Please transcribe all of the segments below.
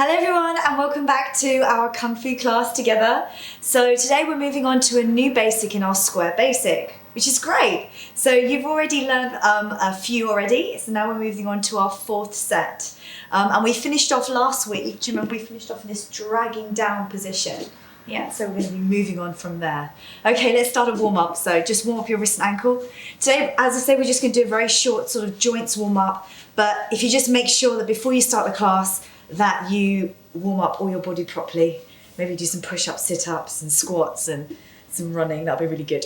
Hello everyone and welcome back to our Kung Fu class together. So today we're moving on to a new basic in our square basic, which is great. So you've already learned a few already, so now we're moving on to our fourth set. And we finished off last week, do you remember we finished off in this dragging down position? Yeah, so we're going to be moving on from there. Okay, let's start a warm up. So just warm up your wrist and ankle. Today, as I say, we're just going to do a very short sort of joints warm up. But if you just make sure that before you start the class, that you warm up all your body properly. Maybe do some push-ups, sit-ups and squats and some running. That'll be really good.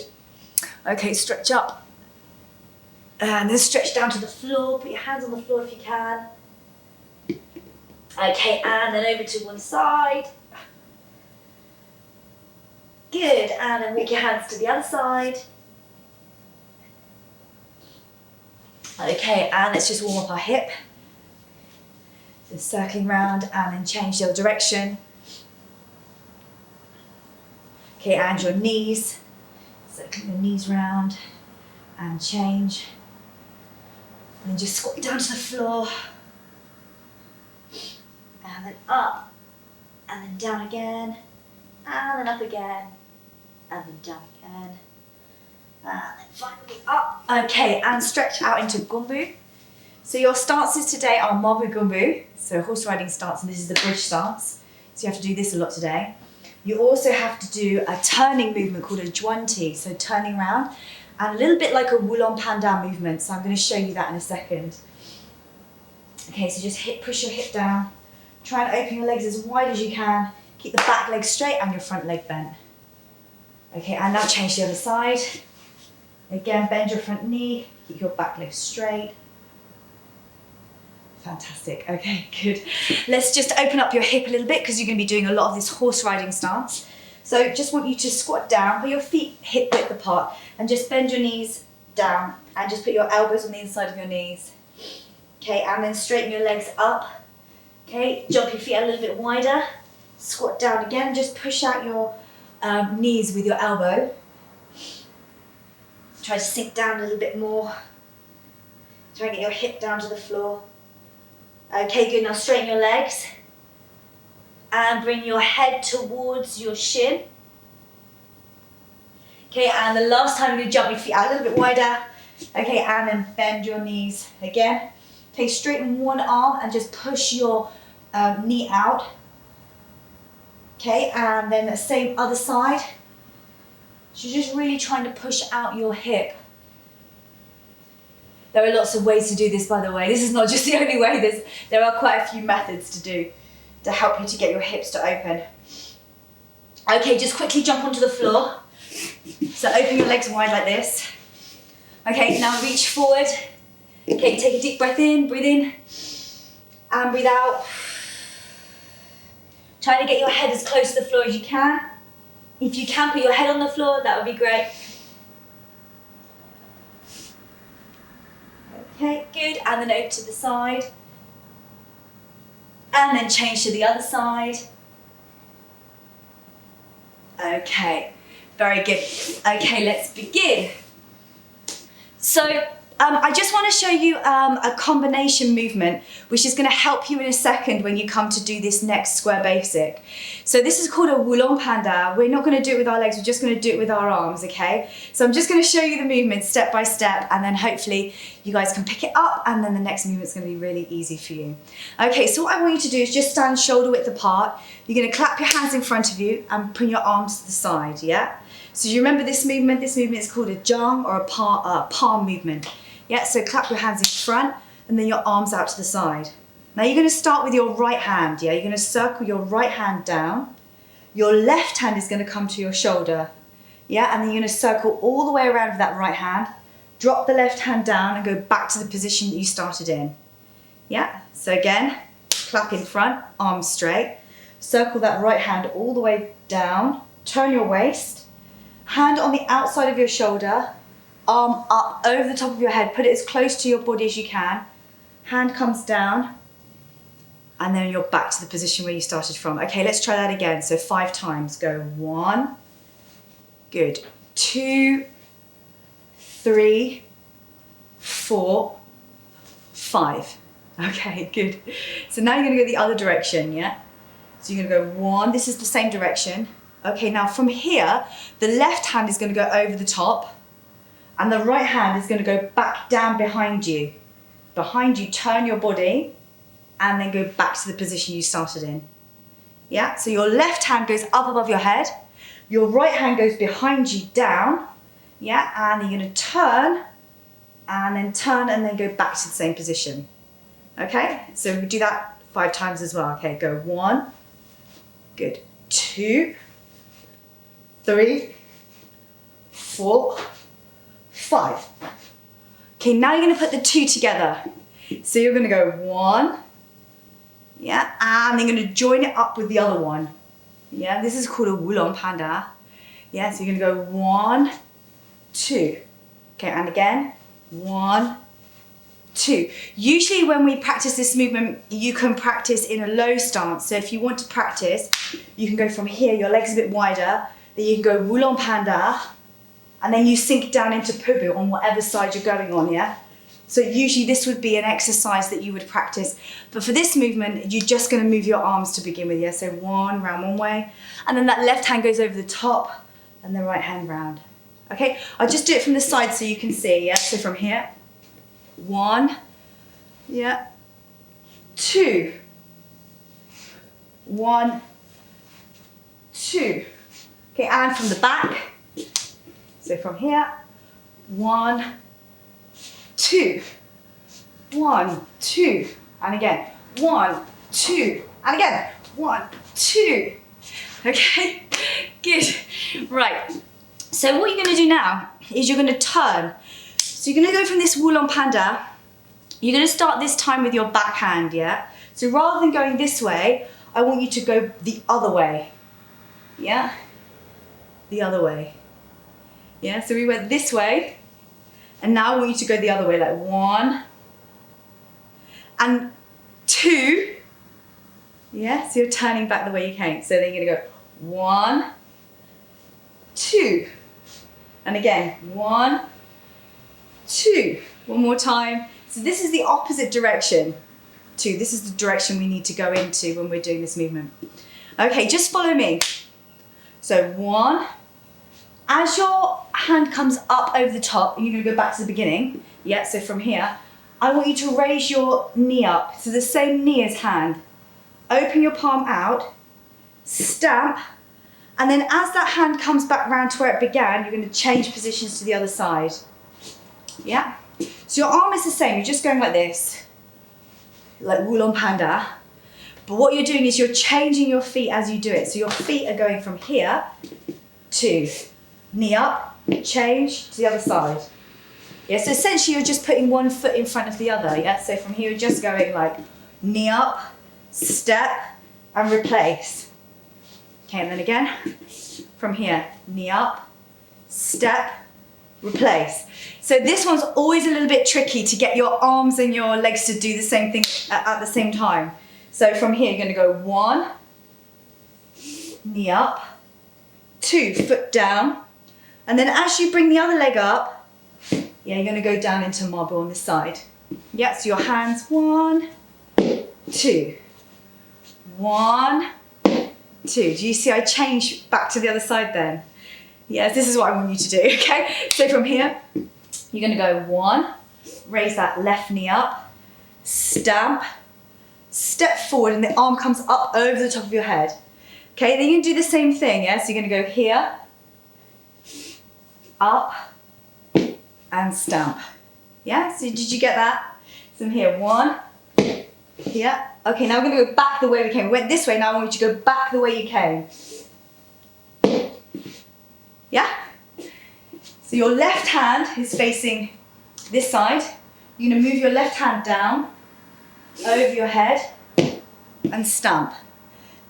Okay, stretch up. And then stretch down to the floor. Put your hands on the floor if you can. Okay, and then over to one side. Good, and then walk your hands to the other side. Okay, and let's just warm up our hip. So circling round and then change your direction. Okay, and your knees. Circling your knees round and change. And then just squat down to the floor. And then up. And then down again. And then up again. And then down again. And then finally up. Okay, and stretch out into Gumbu. So your stances today are Mabu Gumbu, so horse riding stance, and this is the bridge stance. So you have to do this a lot today. You also have to do a turning movement called a Juanti, so turning around, and a little bit like a Wulong Pandan movement, so I'm going to show you that in a second. Okay, so just push your hip down, try and open your legs as wide as you can, keep the back leg straight and your front leg bent. Okay, and now change the other side. Again, bend your front knee, keep your back leg straight. Fantastic, okay, good. Let's just open up your hip a little bit because you're going to be doing a lot of this horse riding stance. So just want you to squat down, put your feet hip width apart and just bend your knees down and just put your elbows on the inside of your knees. Okay, and then straighten your legs up. Okay, jump your feet a little bit wider. Squat down again, just push out your knees with your elbow. Try to sink down a little bit more. Try and get your hip down to the floor. Okay, good. Now straighten your legs and bring your head towards your shin. Okay, and the last time you jump your feet out a little bit wider. Okay, and then bend your knees again. Okay, straighten one arm and just push your knee out. Okay, and then the same other side. So you're just really trying to push out your hip. There are lots of ways to do this, by the way. This is not just the only way. There are quite a few methods to do to help you to get your hips to open. Okay, just quickly jump onto the floor. So open your legs wide like this. Okay, now reach forward. Okay, take a deep breath in, and breathe out. Try to get your head as close to the floor as you can. If you can put your head on the floor, that would be great. Okay, good, and then over to the side. And then change to the other side. Okay, very good. Okay, let's begin. So, I just want to show you a combination movement which is going to help you in a second when you come to do this next square basic. So this is called a Wulong Panda. We're not going to do it with our legs, we're just going to do it with our arms, okay? So I'm just going to show you the movement step by step and then hopefully you guys can pick it up and then the next movement's going to be really easy for you. Okay, so what I want you to do is just stand shoulder width apart. You're going to clap your hands in front of you and bring your arms to the side, yeah? So you remember this movement? This movement is called a jang or a palm movement. Yeah, so clap your hands in front and then your arms out to the side. Now you're going to start with your right hand, yeah? You're going to circle your right hand down. Your left hand is going to come to your shoulder, yeah? And then you're going to circle all the way around with that right hand. Drop the left hand down and go back to the position that you started in. Yeah, so again, clap in front, arms straight. Circle that right hand all the way down. Turn your waist. Hand on the outside of your shoulder. Arm up over the top of your head, put it as close to your body as you can. Hand comes down, and then you're back to the position where you started from. Okay, let's try that again. So 5 times. Go 1, good, 2, 3, 4, 5. Okay, good. So now you're gonna go the other direction, yeah? So you're gonna go 1, this is the same direction. Okay, now from here, the left hand is gonna go over the top and the right hand is gonna go back down behind you. Behind you, turn your body and then go back to the position you started in. Yeah, so your left hand goes up above your head, your right hand goes behind you down, yeah, and you're gonna turn and then go back to the same position. Okay, so we do that 5 times as well. Okay, go 1, good, 2, 3, 4, 5. Okay, now you're gonna put the 2 together. So you're gonna go 1, yeah, and then you're gonna join it up with the other one. Yeah, this is called a Wulong Panda. Yeah, so you're gonna go 1, 2. Okay, and again, 1, 2. Usually when we practice this movement, you can practice in a low stance. So if you want to practice, you can go from here, your legs a bit wider, then you can go Wulong Panda, and then you sink down into Pubu on whatever side you're going on, yeah? So usually this would be an exercise that you would practice. But for this movement, you're just gonna move your arms to begin with, yeah? So 1, round one way, and then that left hand goes over the top, and the right hand round. Okay, I'll just do it from the side so you can see, yeah? So from here, 1, yeah, 2, 1, 2. Okay, and from the back, so from here, 1, 2, 1, 2, and again, 1, 2, and again, 1, 2. Okay, good. Right, so what you're gonna do now is you're gonna turn. So you're gonna go from this Wulong Panda, you're gonna start this time with your back hand, yeah? So rather than going this way, I want you to go the other way, yeah? The other way, yeah? So we went this way, and now I want you to go the other way, like 1, and 2, yeah? So you're turning back the way you came. So then you're gonna go 1, 2, and again, 1, 2. One more time. So this is the opposite direction to, this is the direction we need to go into when we're doing this movement. Okay, just follow me. So 1, as your hand comes up over the top, you're gonna go back to the beginning. Yeah, so from here, I want you to raise your knee up. So the same knee as hand. Open your palm out, stamp, and then as that hand comes back round to where it began, you're gonna change positions to the other side. Yeah? So your arm is the same, you're just going like this, like Wulong Panda. But what you're doing is you're changing your feet as you do it. So your feet are going from here to knee up, change to the other side. Yeah, so essentially you're just putting one foot in front of the other, yeah? So from here you're just going like knee up, step, and replace. Okay, and then again, from here, knee up, step, replace. So this one's always a little bit tricky to get your arms and your legs to do the same thing at the same time. So from here, you're gonna go 1, knee up, 2, foot down, and then as you bring the other leg up, yeah, you're gonna go down into marble on this side. Yeah, so your hands, 1, 2, 1, 2. Do you see I change back to the other side then? Yes, this is what I want you to do, okay? So from here, you're gonna go 1, raise that left knee up, stamp, step forward, and the arm comes up over the top of your head. Okay, then you can do the same thing, yeah? So you're gonna go here, up, and stamp. Yeah, so did you get that? So from here, 1, here. Okay, now we're gonna go back the way we came. We went this way, now I want you to go back the way you came. Yeah? So your left hand is facing this side. You're gonna move your left hand down, over your head, and stamp.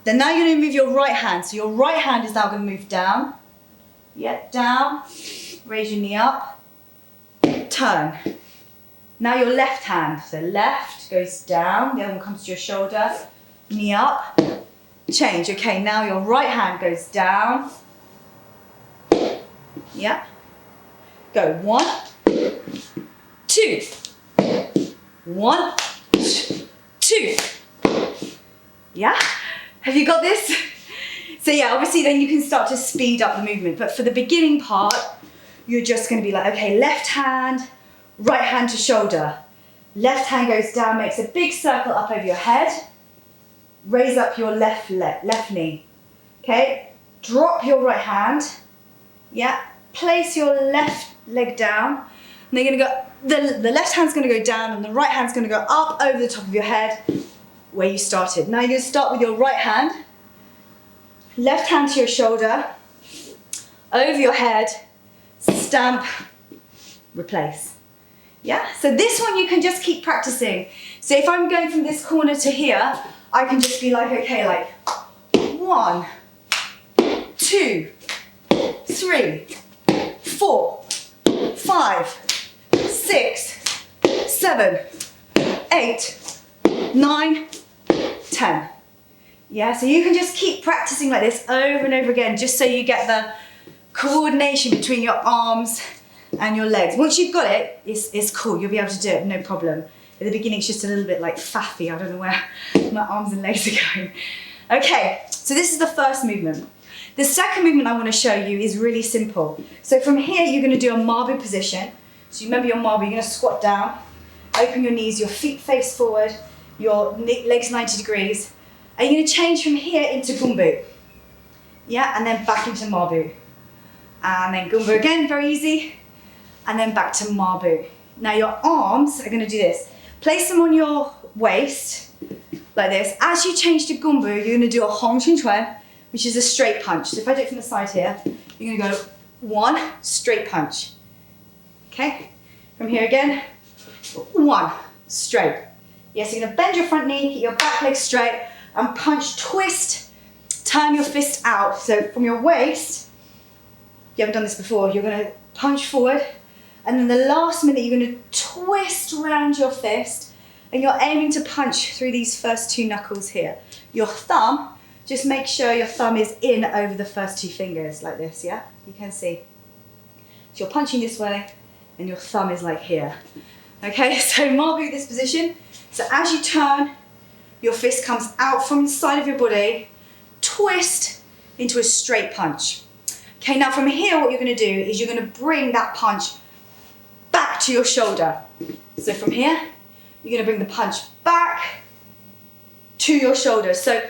Then now you're gonna move your right hand. So your right hand is now gonna move down. Yeah, down, raise your knee up, turn. Now your left hand, so left goes down, the other one comes to your shoulder, knee up, change. Okay, now your right hand goes down. Yeah. Go 1, 2, 1, 2. Yeah. Have you got this? So yeah, obviously then you can start to speed up the movement. But for the beginning part, you're just going to be like, okay, left hand, right hand to shoulder. Left hand goes down, makes a big circle up over your head. Raise up your left knee. Okay, drop your right hand. Yeah, place your left leg down. And they're going to go, the left hand's going to go down and the right hand's going to go up over the top of your head where you started. Now you're going to start with your right hand, left hand to your shoulder, over your head, stamp, replace. Yeah, so this one you can just keep practicing. So if I'm going from this corner to here, I can just be like, okay, like 1, 2, 3, 4, 5, 6, 7, 8, 9, 10. Yeah, so you can just keep practicing like this over and over again, just so you get the coordination between your arms and your legs. Once you've got it, it's cool. You'll be able to do it, no problem. At the beginning, it's just a little bit like faffy. I don't know where my arms and legs are going. Okay, so this is the first movement. The second movement I want to show you is really simple. So from here, you're going to do a marbu position. So you remember your marbu, you're going to squat down, open your knees, your feet face forward, your legs 90 degrees. And you're going to change from here into gumbu. Yeah, and then back into marbu. And then gumbu again, very easy. And then back to marbu. Now your arms are going to do this. Place them on your waist, like this. As you change to gumbu, you're going to do a hong chun chuan, which is a straight punch. So if I do it from the side here, you're going to go 1, straight punch. Okay? From here again, 1, straight. Yes, you're going to bend your front knee, keep your back leg straight, and punch, twist, turn your fist out. So from your waist, if you haven't done this before, you're going to punch forward, and then the last minute you're going to twist around your fist, and you're aiming to punch through these first 2 knuckles here. Your thumb, just make sure your thumb is in over the first 2 fingers, like this, yeah? You can see. So you're punching this way, and your thumb is like here. Okay, so marbu this position. So as you turn, your fist comes out from the side of your body, twist into a straight punch. Okay, now from here, what you're going to do is you're going to bring that punch back to your shoulder. So from here, you're going to bring the punch back to your shoulder. So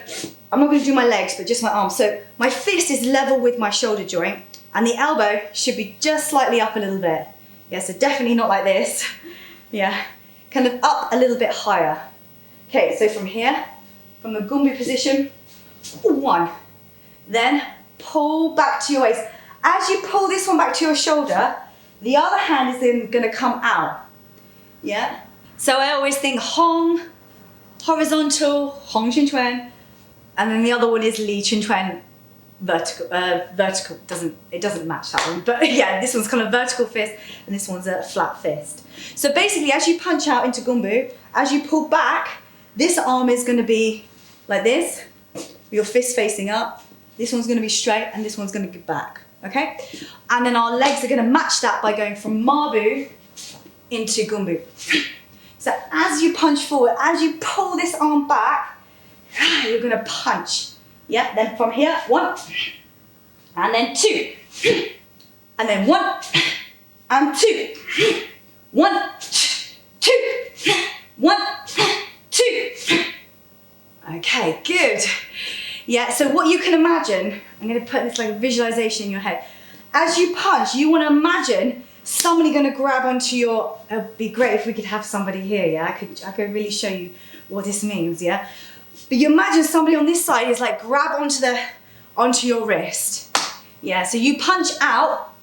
I'm not going to do my legs, but just my arms. So my fist is level with my shoulder joint, and the elbow should be just slightly up a little bit. Yeah, so definitely not like this. Yeah, kind of up a little bit higher. Okay, so from here, from the gumbu position, 1. Then pull back to your waist. As you pull this one back to your shoulder, the other hand is then going to come out. Yeah? So I always think Hong, horizontal, Hong Chun Chuan, and then the other one is Li Chun Chuan, vertical. Vertical it doesn't match that one, but yeah, this one's kind of vertical fist, and this one's a flat fist. So basically, as you punch out into gumbu, as you pull back, this arm is going to be like this, your fist facing up. This one's going to be straight, and this one's going to go back. Okay, and then our legs are going to match that by going from marbu into gumbu. So as you punch forward, as you pull this arm back, you're going to punch. Yeah, then from here, 1, and then 2, and then 1, and 2, 1, 2, 1, 2. Okay, good. Yeah, so what you can imagine, I'm going to put this like visualization in your head. As you punch, you want to imagine somebody going to grab onto your, it would be great if we could have somebody here, yeah? I could really show you what this means, yeah? But you imagine somebody on this side is like grab onto your wrist. Yeah, so you punch out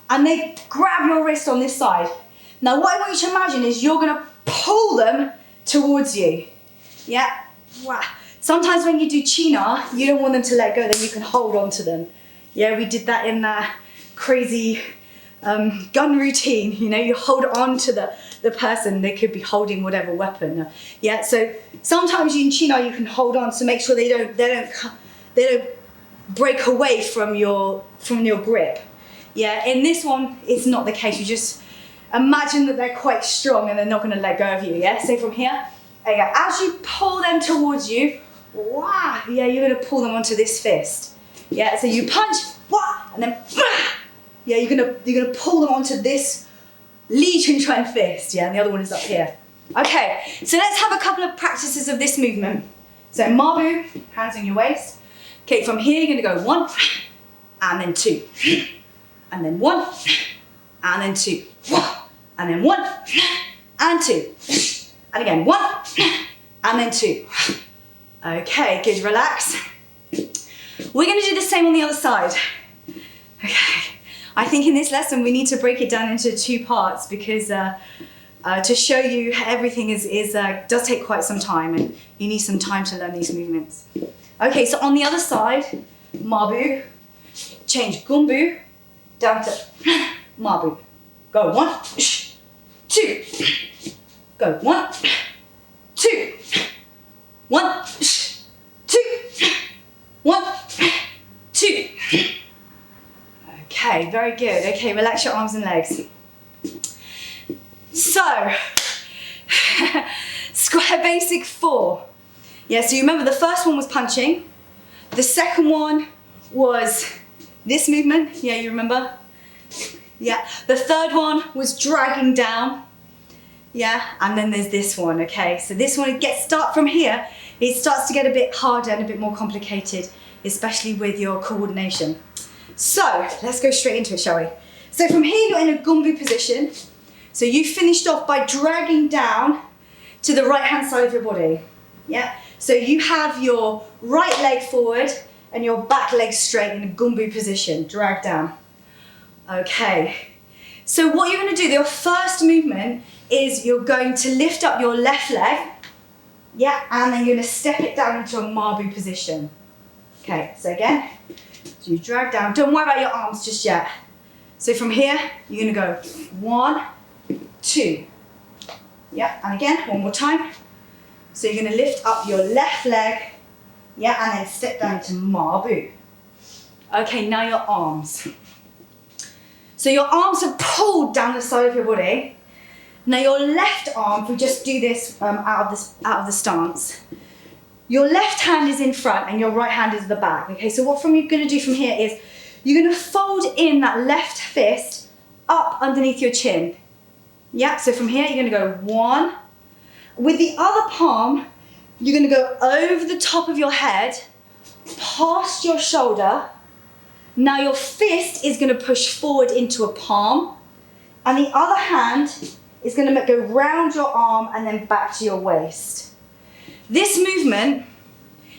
and they grab your wrist on this side. Now what I want you to imagine is you're going to pull them towards you. Yeah? Wow. Sometimes when you do China, you don't want them to let go, then you can hold on to them. Yeah, we did that in that crazy gun routine. You know, you hold on to the person, they could be holding whatever weapon. Yeah, so sometimes in China you can hold on to make sure they don't break away from your grip. Yeah, in this one, it's not the case. You just imagine that they're quite strong and they're not going to let go of you. Yeah, so from here, as you pull them towards you, wah. Yeah, you're gonna pull them onto this fist. Yeah, so you punch, wah, and then, wah. Yeah, you're gonna pull them onto this Li Chun Chuan fist. Yeah, and the other one is up here. Okay, so let's have a couple of practices of this movement. So Mabu, hands on your waist. Okay, from here you're gonna go 1, and then 2, and then 1, and then 2, and then 1, and 2, and again 1, and then 2. Okay, good, relax. We're gonna do the same on the other side. Okay, I think in this lesson we need to break it down into 2 parts because to show you everything does take quite some time and you need some time to learn these movements. Okay, so on the other side, Mabu, change Gumbu down to Mabu. Go 1, 2, go 1, 2, 1, 2, 1, 2. Okay, very good. Okay, relax your arms and legs. So, square basic 4. Yeah, so you remember the first one was punching. The second one was this movement. Yeah, you remember? Yeah. The third one was dragging down. Yeah, and then there's this one, okay? So this one, start from here. It starts to get a bit harder and a bit more complicated, especially with your coordination. So, let's go straight into it, shall we? So from here, you're in a Gumbu position. So you finished off by dragging down to the right-hand side of your body. Yeah? So you have your right leg forward and your back leg straight in a Gumbu position. Drag down. Okay. So what you're going to do, your first movement is you're going to lift up your left leg. Yeah, and then you're going to step it down into a Mabu position. Okay, so again, so you drag down. Don't worry about your arms just yet. So from here, you're going to go 1, 2. Yeah, and again, one more time. So you're going to lift up your left leg, yeah, and then step down to Mabu. Okay, now your arms. So your arms are pulled down the side of your body. Now your left arm, if we just do this out of the stance, your left hand is in front and your right hand is the back. Okay, so what you're going to do from here is you're going to fold in that left fist up underneath your chin. Yeah, so from here you're going to go 1. With the other palm, you're going to go over the top of your head, past your shoulder. Now your fist is going to push forward into a palm, and the other hand is going to go round your arm and then back to your waist. This movement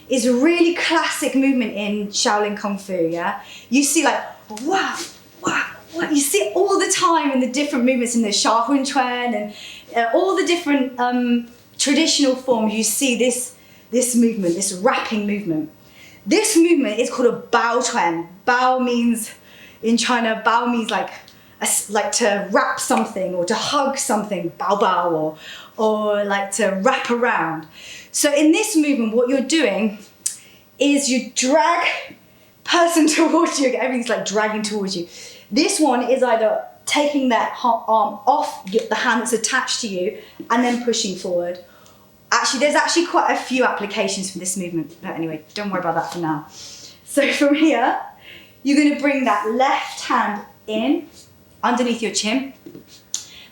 is a really classic movement in Shaolin Kung Fu, yeah? You see like, wow, wow, wow. You see it all the time in the different movements in the Shaolin Chuan and all the different traditional forms. You see this movement, this wrapping movement. This movement is called a Bao Chuan. Bao means, in China, Bao means like to wrap something or to hug something, Bao Bao, or like to wrap around. So in this movement, what you're doing is you drag person towards you. Everything's like dragging towards you. This one is either taking that arm off the hand that's attached to you and then pushing forward. Actually, there's actually quite a few applications for this movement. But anyway, don't worry about that for now. So from here, you're going to bring that left hand in underneath your chin.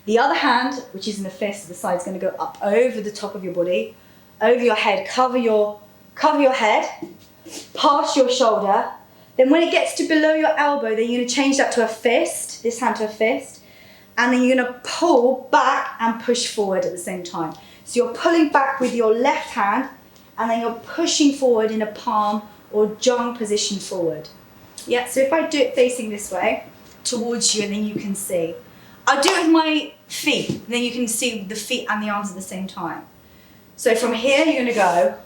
The other hand, which is in the fist at the side, is going to go up over the top of your body, over your head, cover your head, past your shoulder. Then when it gets to below your elbow, then you're going to change that to a fist, this hand to a fist, and then you're going to pull back and push forward at the same time. So you're pulling back with your left hand, and then you're pushing forward in a palm or jung position forward. Yeah, so if I do it facing this way, towards you, and then you can see. I'll do it with my feet, then you can see the feet and the arms at the same time. So from here, you're gonna go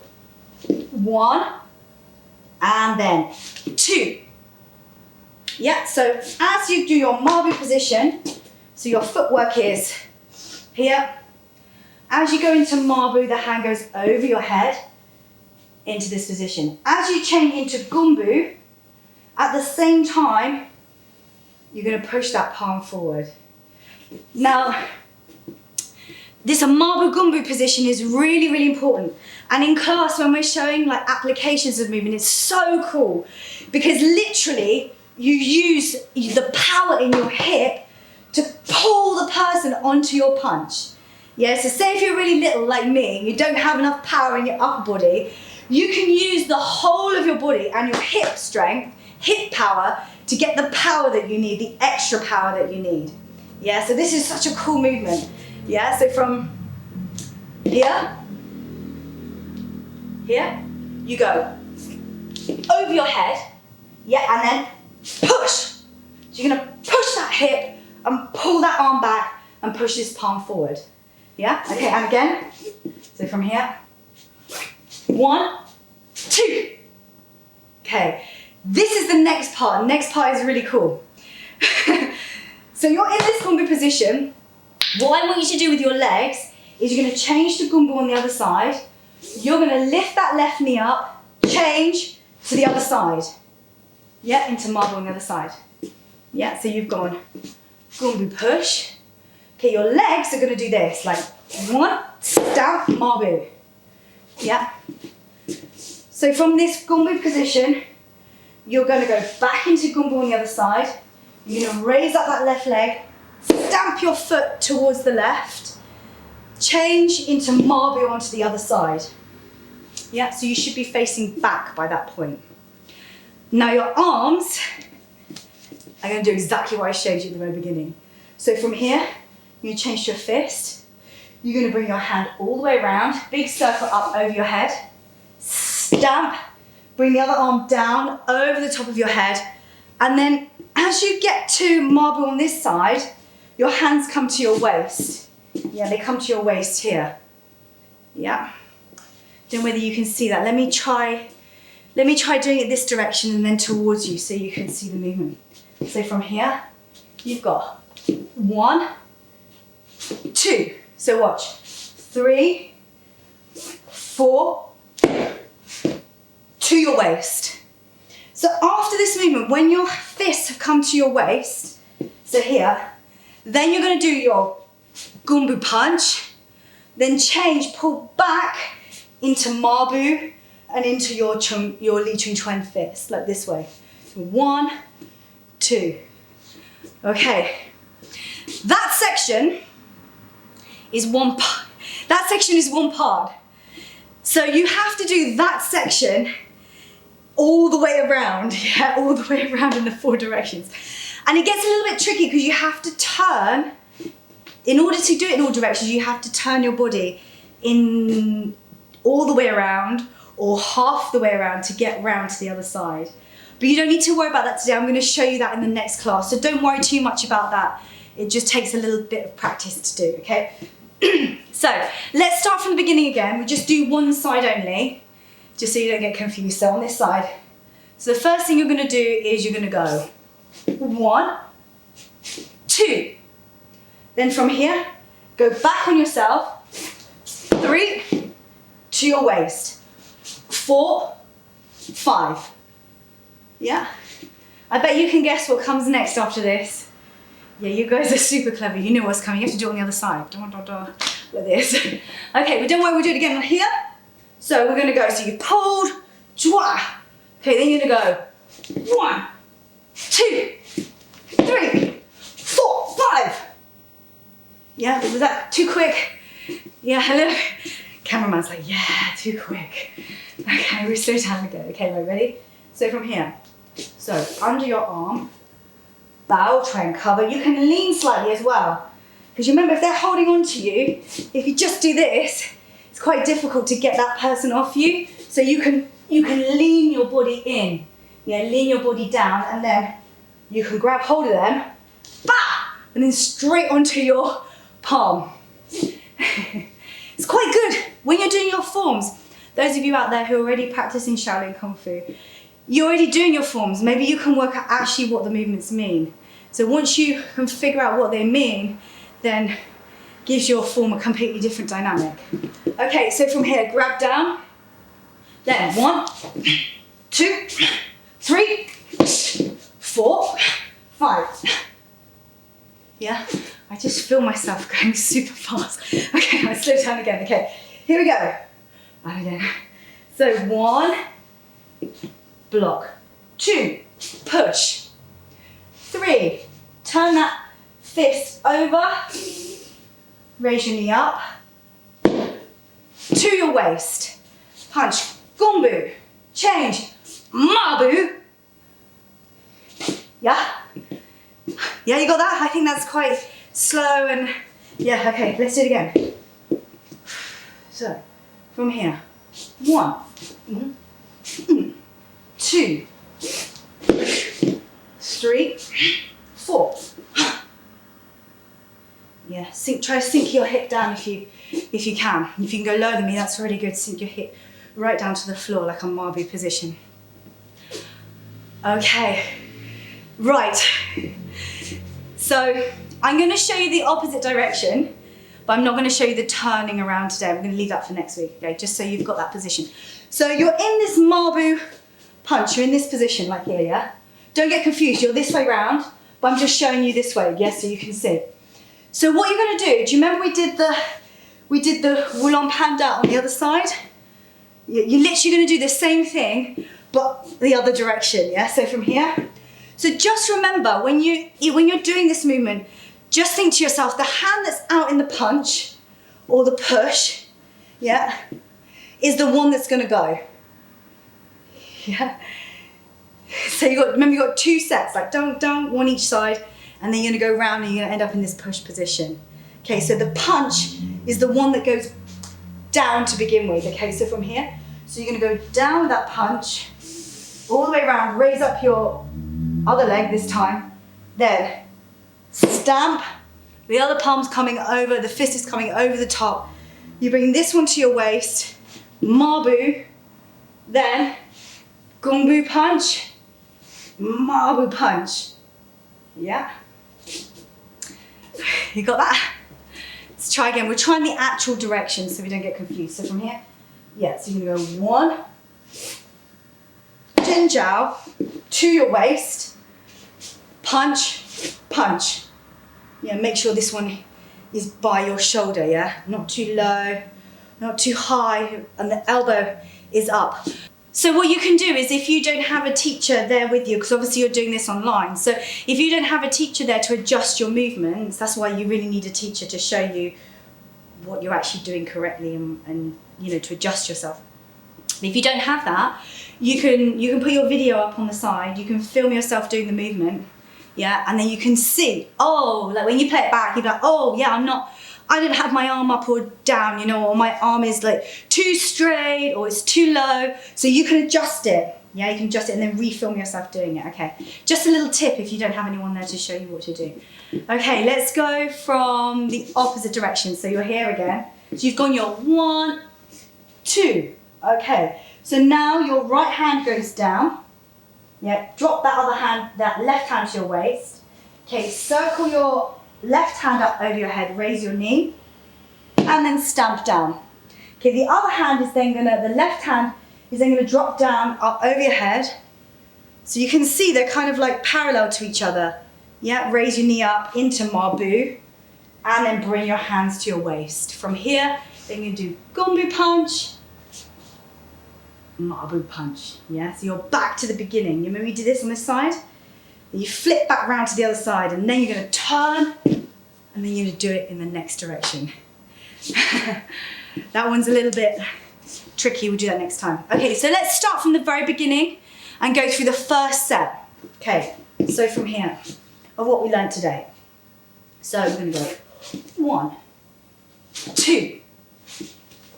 1, and then 2. Yeah, so as you do your Mabu position, so your footwork is here. As you go into Mabu, the hand goes over your head into this position. As you change into Gumbu, at the same time, you're going to push that palm forward. Now, this marble gumbo position is really, really important. And in class, when we're showing like applications of movement, it's so cool because literally you use the power in your hip to pull the person onto your punch. Yeah, so say if you're really little like me, you don't have enough power in your upper body, you can use the whole of your body and your hip strength, hip power, to get the power that you need, the extra power that you need. Yeah, so this is such a cool movement. Yeah, so from here, you go over your head, yeah, and then push. So you're gonna push that hip and pull that arm back and push this palm forward. Yeah, okay, and again. So from here, 1, 2. Okay, this is the next part. Next part is really cool. So you're in this gumbo position. What I want you to do with your legs is you're going to change to gumbo on the other side. You're going to lift that left knee up, change to the other side. Yeah, into marble on the other side. Yeah, so you've gone gumbo push. Okay, your legs are going to do this, like 1, stamp, marble. Yeah. So from this gumbo position, you're going to go back into gumbo on the other side. You're going to raise up that left leg, stamp your foot towards the left, change into marble onto the other side. Yeah, so you should be facing back by that point. Now your arms are going to do exactly what I showed you at the very beginning. So from here, you change to a fist. You're going to bring your hand all the way around, big circle up over your head, stamp, bring the other arm down over the top of your head, and then as you get to marble on this side, your hands come to your waist. Yeah, they come to your waist here. Yeah. Don't know whether you can see that. Let me try doing it this direction and then towards you so you can see the movement. So from here, you've got 1, 2. So watch. 3, 4, to your waist. So after this movement, when your fists have come to your waist, so here, then you're going to do your gumbo punch, then change, pull back into marbu and into your Li Chung Chuan fist, like this way. 1, 2. Okay. That section is one part. That section is one part. So you have to do that section all the way around, yeah, all the way around in the 4 directions. And it gets a little bit tricky because you have to turn, in order to do it in all directions, you have to turn your body in all the way around or half the way around to get round to the other side. But you don't need to worry about that today. I'm going to show you that in the next class. So don't worry too much about that. It just takes a little bit of practice to do, okay? So let's start from the beginning again. We just do one side only, just so you don't get confused. So on this side. So the first thing you're going to do is you're going to go 1, 2. Then from here, go back on yourself. 3, to your waist. 4, 5. Yeah? I bet you can guess what comes next after this. Yeah, you guys are super clever. You know what's coming. You have to do it on the other side. Like this. Okay, but don't worry, we'll do it again here. So we're going to go. So you pulled. Okay, then you're going to go 1, 2, 3, 4, 5. Yeah, was that too quick? Yeah, hello? Cameraman's like, yeah, too quick. Okay, we slow down again. Okay, right, ready? So from here. So under your arm. Bow, try and cover. You can lean slightly as well. Because remember, if they're holding on to you, if you just do this, it's quite difficult to get that person off you. So you can lean your body in. Yeah, lean your body down, and then you can grab hold of them, bah! And then straight onto your palm. It's quite good when you're doing your forms. Those of you out there who are already practicing Shaolin Kung Fu, you're already doing your forms. Maybe you can work out actually what the movements mean. So once you can figure out what they mean, then gives your form a completely different dynamic. Okay, so from here, grab down. Then 1, 2, 3, 4, 5. Yeah? I just feel myself going super fast. Okay, I slow down again. Okay, here we go. And again. So 1, block. 2, push. 3, turn that fist over. Raise your knee up. To your waist. Punch. Gombu. Change. Mabu. Yeah? Yeah, you got that? I think that's quite slow and yeah, okay, let's do it again. So, from here. 1, 2, 3, 4. Yeah, try to sink your hip down if you can. If you can go lower than me, that's really good. Sink your hip right down to the floor like a Mabu position. Okay, right. So I'm going to show you the opposite direction, but I'm not going to show you the turning around today. I'm going to leave that for next week, okay? Just so you've got that position. So you're in this Mabu punch. You're in this position, like here, yeah? Don't get confused. You're this way round, but I'm just showing you this way, yes, so you can see. So what you're going to do you remember we did the Wulong Panda on the other side? You're literally going to do the same thing, but the other direction, yeah? So from here. So just remember, when you're doing this movement, just think to yourself, the hand that's out in the punch or the push, yeah, is the one that's going to go. Yeah. So remember you got 2 sets, like don't one each side, and then you're going to go round and you're going to end up in this push position. Okay, so the punch is the one that goes down to begin with. Okay, so from here, so you're going to go down with that punch, all the way around, raise up your other leg this time, then stamp, the other palm's coming over, the fist is coming over the top. You bring this one to your waist, Mabu, then Gombu punch, Mabu punch. Yeah? You got that? Let's try again. We're trying the actual direction so we don't get confused. So from here, yeah, so you're gonna go 1, Jin Jiao, to your waist, punch, punch. Yeah, make sure this one is by your shoulder, yeah? Not too low, not too high, and the elbow is up. So what you can do is, if you don't have a teacher there with you, because obviously you're doing this online, so if you don't have a teacher there to adjust your movements, that's why you really need a teacher to show you what you're actually doing correctly and you know, to adjust yourself. If you don't have that, you can put your video up on the side, you can film yourself doing the movement, yeah, and then you can see, oh, like when you play it back, you're like, oh yeah, I didn't have my arm up or down, you know, or my arm is like too straight or it's too low. So you can adjust it. Yeah, you can adjust it and then refilm yourself doing it, okay? Just a little tip if you don't have anyone there to show you what to do. Okay, let's go from the opposite direction. So you're here again. So you've gone your 1, 2. Okay, so now your right hand goes down. Yeah, drop that other hand, that left hand to your waist. Okay, circle your left hand up over your head, raise your knee, and then stamp down. Okay, the other hand is then the left hand is then gonna drop down up over your head. So you can see they're kind of like parallel to each other. Yeah, raise your knee up into Mabu, and then bring your hands to your waist. From here, then you do Gombu punch, Mabu punch. Yeah, so you're back to the beginning. You remember we did this on this side? You flip back round to the other side, and then you're going to turn, and then you're going to do it in the next direction. That one's a little bit tricky. We'll do that next time. Okay, so let's start from the very beginning and go through the first set. Okay, so from here, of what we learned today. So we're going to go 1, 2,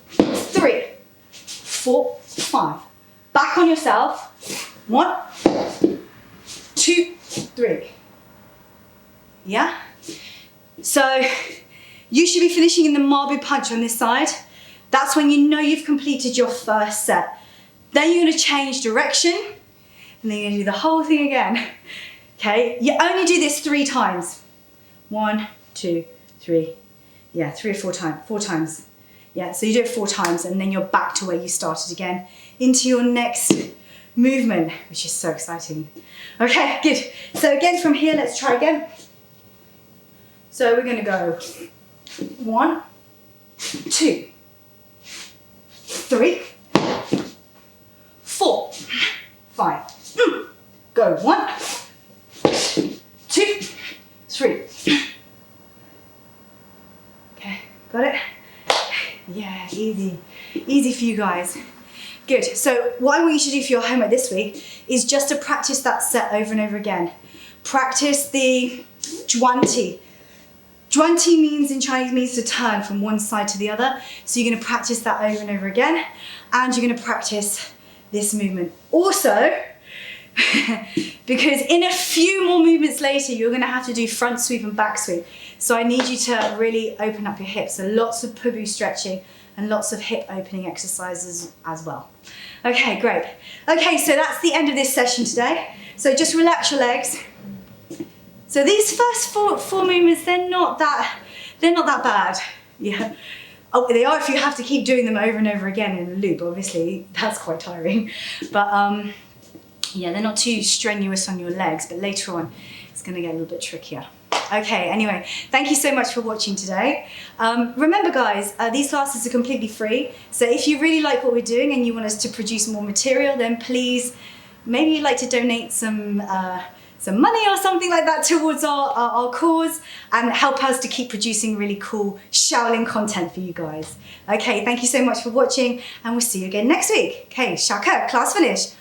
3, 4, 5. Back on yourself. 1, 2, 3. Yeah? So you should be finishing in the Mabu punch on this side. That's when you know you've completed your first set. Then you're going to change direction, and then you're going to do the whole thing again. Okay? You only do this 3 times. 1, 2, 3. Yeah, 3 or 4 times. 4 times. Yeah, so you do it 4 times, and then you're back to where you started again into your next movement, which is so exciting. Okay, good. So again, from here, let's try again. So we're gonna go 1, 2, 3, 4, 5. Go 1, 2, 3. Okay, got it? Yeah, easy. Easy for you guys. Good. So what I want you to do for your homework this week is just to practice that set over and over again. Practice the zhuanti. Zhuanti means in Chinese means to turn from one side to the other. So you're going to practice that over and over again. And you're going to practice this movement. Also, because in a few more movements later, you're going to have to do front sweep and back sweep. So I need you to really open up your hips. So lots of pubu stretching and lots of hip opening exercises as well. Okay, great. Okay, so that's the end of this session today. So just relax your legs. So these first four movements, they're not that bad. Yeah. Oh, they are if you have to keep doing them over and over again in a loop. Obviously, that's quite tiring. But yeah, they're not too strenuous on your legs, but later on, it's gonna get a little bit trickier. Okay, anyway, thank you so much for watching today. Remember guys, these classes are completely free. So if you really like what we're doing and you want us to produce more material, then please, maybe you'd like to donate some money or something like that towards our cause and help us to keep producing really cool Shaolin content for you guys. Okay, thank you so much for watching and we'll see you again next week. Okay, 下课, class finished.